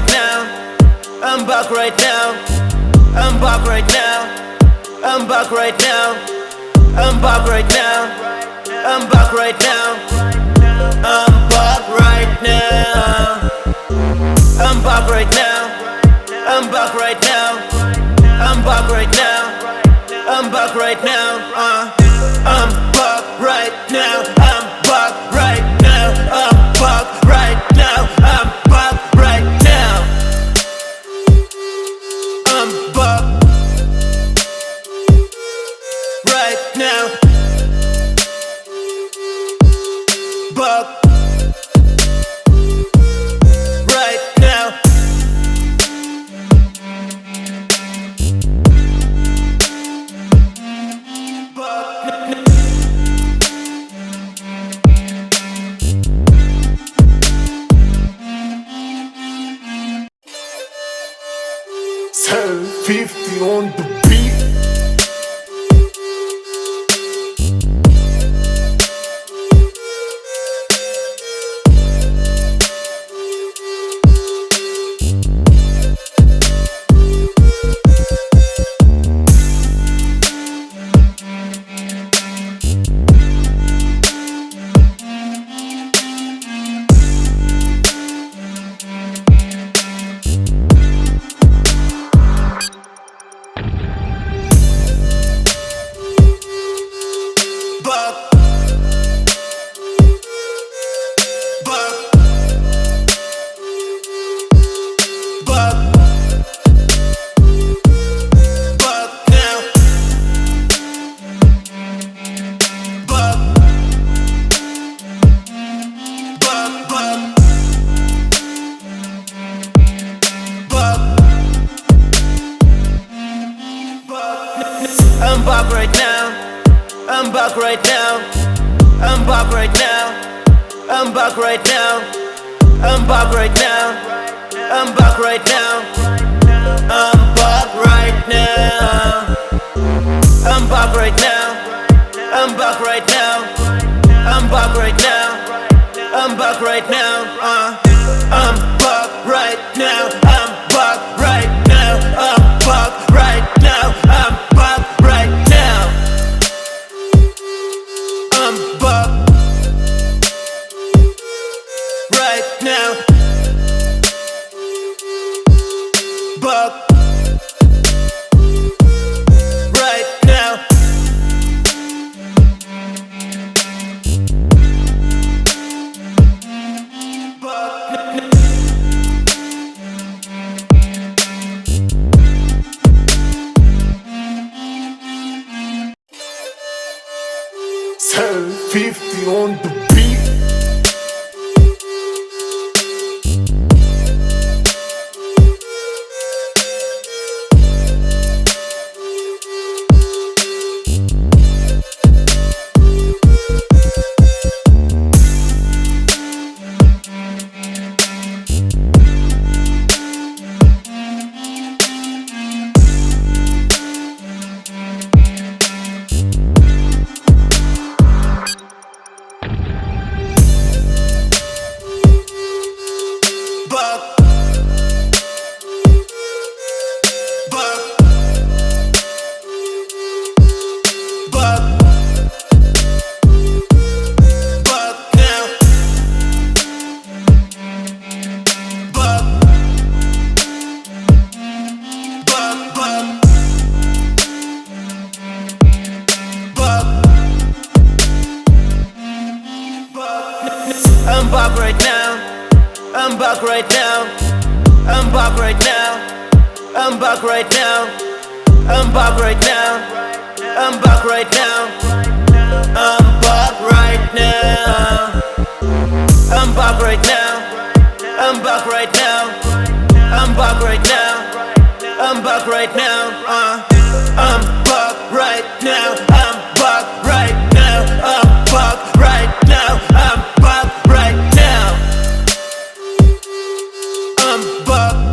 now. I'm back right now. I'm back right now. I'm back right now. I'm back right now. I'm back right now. I'm back right now. I'm back right now. I'm back right now. I'm back right now. I'm back right now. I'm back right now. I'm back right now. I'm back right now. I'm back right now. I'm back right now. Back right now. Turn 50 on the beat. I'm back right now. I'm back right now. I'm back right now. I'm back right now. I'm back right now. I'm back right now. I'm back right now. I'm back right now. I'm back right now. I'm back right now. I'm back right now. I'm back right now. I'm back right now. I'm back right now. I'm back right now. I'm back right now. Back right now. Turn 50 on the beat. I'm back right now. I'm back right now. I'm back right now. I'm back right now. I'm back right now. I'm back right now. I'm back right now. I'm back right now. I'm back right now. I'm back right now. I'm back right now. I'm back right now. I'm back right now. I'm back right now. I'm back right now. I'm back.